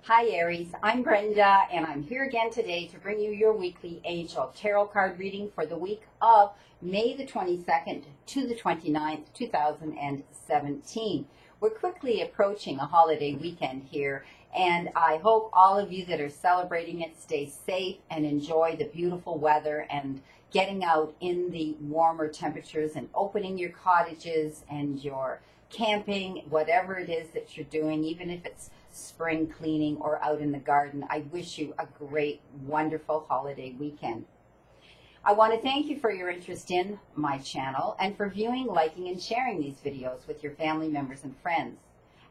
Hi Aries, I'm Brenda and I'm here again today to bring you your weekly angel tarot card reading for the week of May the 22nd to the 29th, 2017. We're quickly approaching a holiday weekend here, and I hope all of you that are celebrating it stay safe and enjoy the beautiful weather and getting out in the warmer temperatures and opening your cottages and your camping, whatever it is that you're doing, even if it's spring cleaning or out in the garden. I wish you a great, wonderful holiday weekend. I want to thank you for your interest in my channel and for viewing, liking, and sharing these videos with your family members and friends.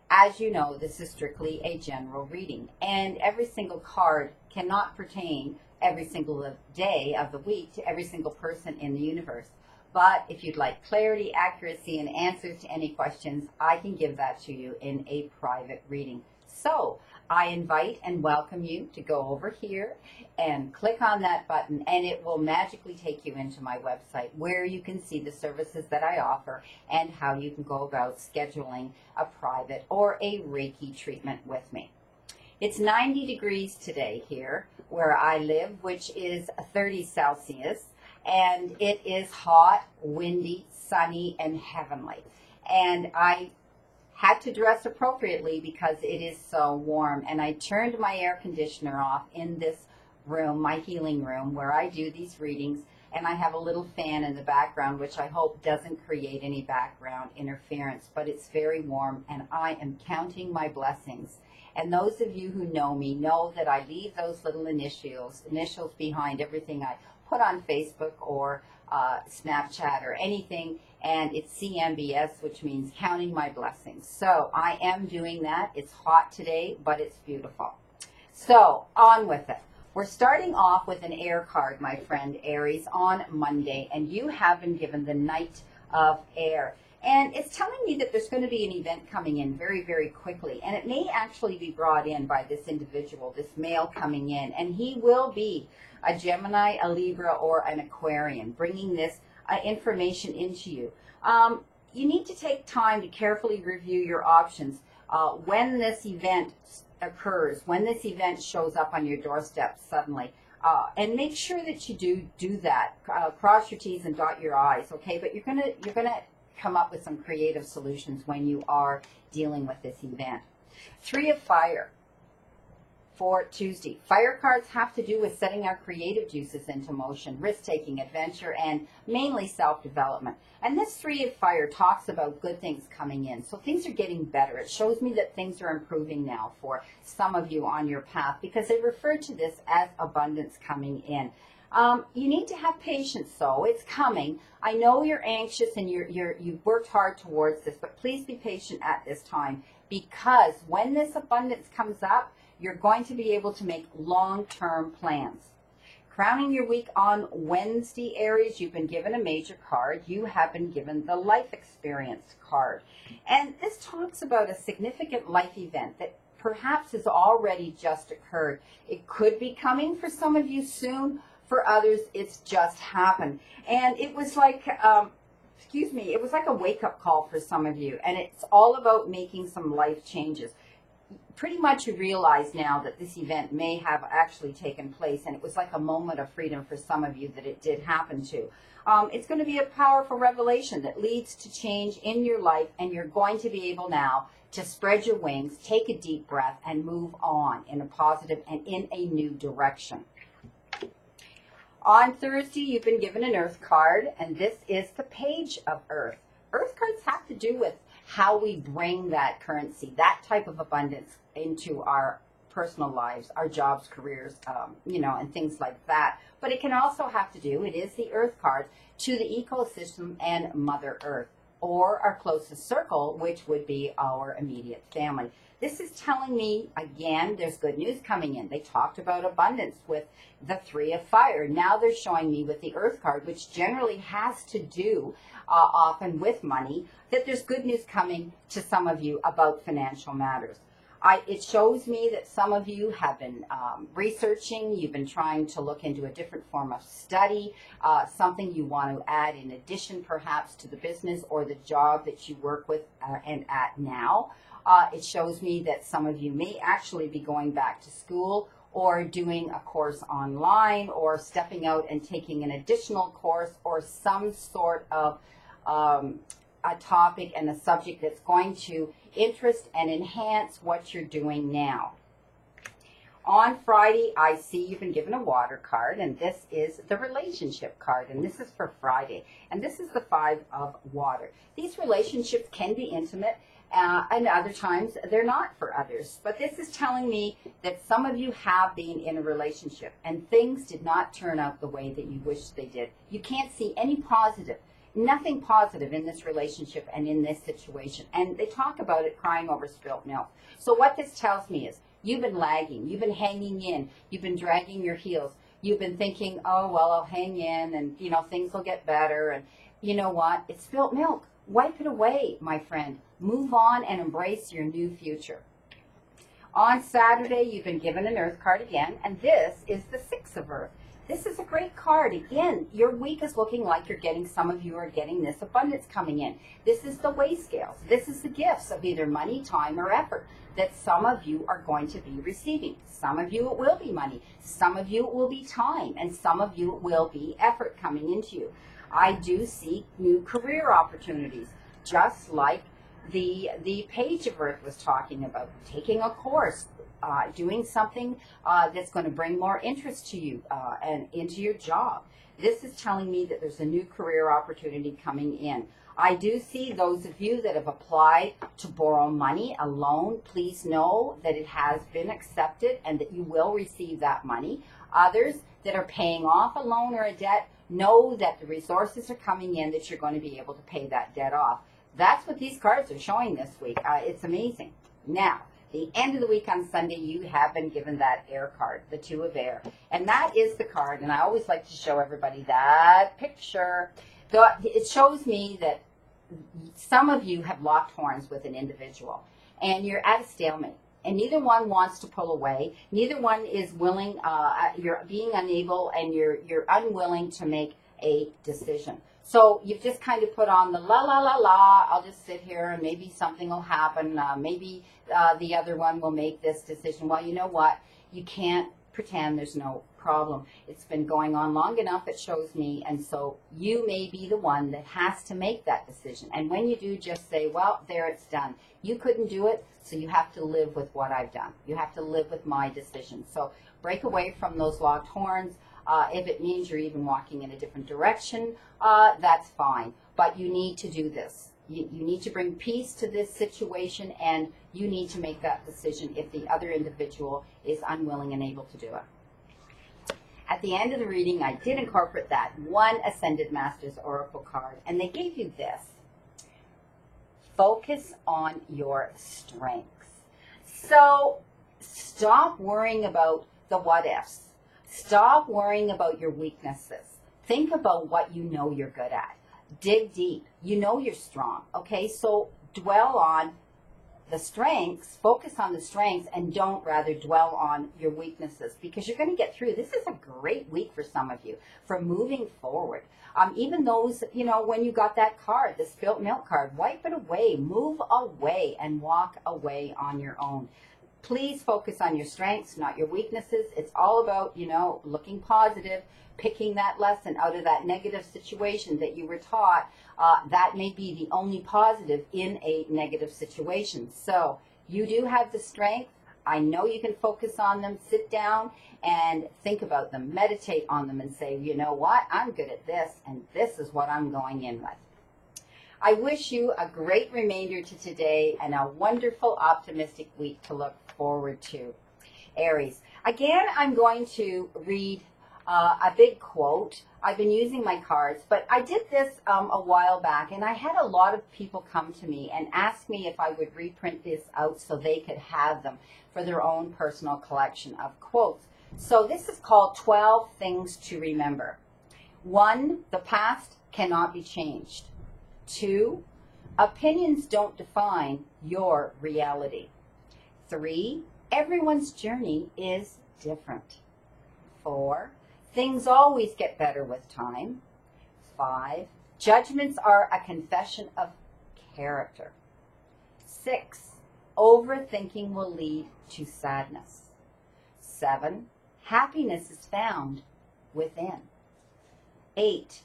As you know, this is strictly a general reading, and every single card cannot pertain every single day of the week to every single person in the universe. But if you'd like clarity, accuracy, and answers to any questions, I can give that to you in a private reading. So I invite and welcome you to go over here and click on that button, and it will magically take you into my website where you can see the services that I offer and how you can go about scheduling a private or a Reiki treatment with me. It's 90 degrees today here where I live, which is 30 Celsius. And it is hot, windy, sunny, and heavenly. And I had to dress appropriately because it is so warm. And I turned my air conditioner off in this room, my healing room, where I do these readings. And I have a little fan in the background, which I hope doesn't create any background interference. But it's very warm, and I am counting my blessings. And those of you who know me know that I leave those little initials behind everything I put on Facebook or Snapchat or anything, and it's CMBS, which means counting my blessings. So I am doing that. It's hot today, but it's beautiful. So on with it. We're starting off with an air card, my friend Aries, on Monday, and you have been given the Knight of Air. And it's telling me that there's going to be an event coming in very, very quickly. And it may actually be brought in by this individual, this male coming in. And he will be a Gemini, a Libra, or an Aquarian, bringing this information into you. You need to take time to carefully review your options when this event occurs, when this event shows up on your doorstep suddenly. And make sure that you do that. Cross your T's and dot your I's, okay? But you're gonna come up with some creative solutions when you are dealing with this event. 3 of Fire for Tuesday. Fire cards have to do with setting our creative juices into motion, risk-taking, adventure, and mainly self-development. And this 3 of Fire talks about good things coming in. So things are getting better. It shows me that things are improving now for some of you on your path, because they refer to this as abundance coming in. You need to have patience, though. It's coming. I know you're anxious and you've worked hard towards this, but please be patient at this time, because when this abundance comes up, you're going to be able to make long-term plans. Crowning your week on Wednesday, Aries, you've been given a major card. You have been given the life experience card. And this talks about a significant life event that perhaps has already just occurred. It could be coming for some of you soon. For others, it's just happened. And it was like, it was like a wake-up call for some of you. And it's all about making some life changes. Pretty much you realize now that this event may have actually taken place, and it was like a moment of freedom for some of you that it did happen to. It's going to be a powerful revelation that leads to change in your life, and you're going to be able now to spread your wings, take a deep breath, and move on in a positive and in a new direction. On Thursday, you've been given an Earth card, and this is the Page of Earth. Earth cards have to do with how we bring that currency, that type of abundance into our personal lives, our jobs, careers, and things like that. But it can also have to do, it is the Earth card, to the ecosystem and Mother Earth, or our closest circle, which would be our immediate family. This is telling me, again, there's good news coming in. They talked about abundance with the 3 of Fire. Now they're showing me with the Earth card, which generally has to do often with money, that there's good news coming to some of you about financial matters. It shows me that some of you have been researching, you've been trying to look into a different form of study, something you want to add in addition perhaps to the business or the job that you work with and at now. It shows me that some of you may actually be going back to school or doing a course online or stepping out and taking an additional course or some sort of a topic and a subject that's going to interest and enhance what you're doing now. On Friday, I see you've been given a water card, and this is the relationship card, and this is for Friday. And this is the 5 of water. These relationships can be intimate, and other times they're not for others. But this is telling me that some of you have been in a relationship, and things did not turn out the way that you wished they did. You can't see any positive. Nothing positive in this relationship and in this situation. And they talk about it crying over spilt milk. So what this tells me is you've been lagging. You've been hanging in. You've been dragging your heels. You've been thinking, oh, well, I'll hang in and, you know, things will get better. And you know what? It's spilt milk. Wipe it away, my friend. Move on and embrace your new future. On Saturday, you've been given an Earth card again, and this is the 6 of Earth. This is a great card. Again, your week is looking like you're getting, some of you are getting this abundance coming in. This is the weigh scales. This is the gifts of either money, time, or effort that some of you are going to be receiving. Some of you it will be money. Some of you it will be time. And some of you it will be effort coming into you. I do see new career opportunities, just like the Page of Earth was talking about, taking a course, doing something that's going to bring more interest to you and into your job. This is telling me that there's a new career opportunity coming in. I do see those of you that have applied to borrow money, a loan. Please know that it has been accepted and that you will receive that money. Others that are paying off a loan or a debt, know that the resources are coming in that you're going to be able to pay that debt off. That's what these cards are showing this week. It's amazing. Now, the end of the week on Sunday, you have been given that air card, the 2 of air. And that is the card, and I always like to show everybody that picture. It shows me that some of you have locked horns with an individual, and you're at a stalemate. And neither one wants to pull away. Neither one is willing, you're being unable, and you're unwilling to make a decision. So you've just kind of put on the la, la, la, la, I'll just sit here and maybe something will happen. Maybe the other one will make this decision. Well, you know what? You can't pretend there's no problem. It's been going on long enough, it shows me. And so you may be the one that has to make that decision. And when you do, just say, well, there, it's done. You couldn't do it, so you have to live with what I've done. You have to live with my decision. So break away from those locked horns. If it means you're even walking in a different direction, that's fine. But you need to do this. You need to bring peace to this situation, and you need to make that decision if the other individual is unwilling and able to do it. At the end of the reading, I did incorporate that one Ascended Masters Oracle card, and they gave you this. Focus on your strengths. So stop worrying about the what ifs. Stop worrying about your weaknesses. Think about what you know you're good at. Dig deep. You know you're strong. Okay, so dwell on the strengths, focus on the strengths, and don't rather dwell on your weaknesses, because you're going to get through. This is a great week for some of you for moving forward. Even those, you know, when you got that card, the spilt milk card, wipe it away, move away, and walk away on your own. Please focus on your strengths, not your weaknesses. It's all about, you know, looking positive, picking that lesson out of that negative situation that you were taught. That may be the only positive in a negative situation. So you do have the strength. I know you can focus on them. Sit down and think about them. Meditate on them and say, you know what? I'm good at this, and this is what I'm going in with. I wish you a great remainder to today and a wonderful, optimistic week to look forward to. Aries. Again, I'm going to read a big quote. I've been using my cards, but I did this a while back, and I had a lot of people come to me and ask me if I would reprint this out so they could have them for their own personal collection of quotes. So this is called 12 Things to Remember. 1, the past cannot be changed. 2, opinions don't define your reality. 3, everyone's journey is different. 4, things always get better with time. 5, judgments are a confession of character. 6, overthinking will lead to sadness. 7, happiness is found within. 8,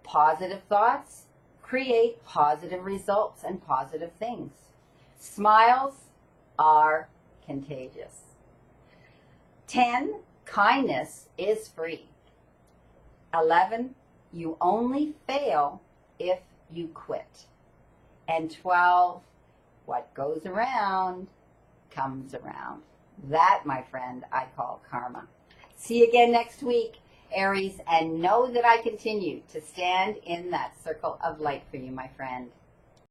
positive thoughts create positive results and positive things. Smiles are contagious. 10, kindness is free. 11, you only fail if you quit. And 12, what goes around comes around. That, my friend, I call karma. See you again next week, Aries, and know that I continue to stand in that circle of light for you, my friend.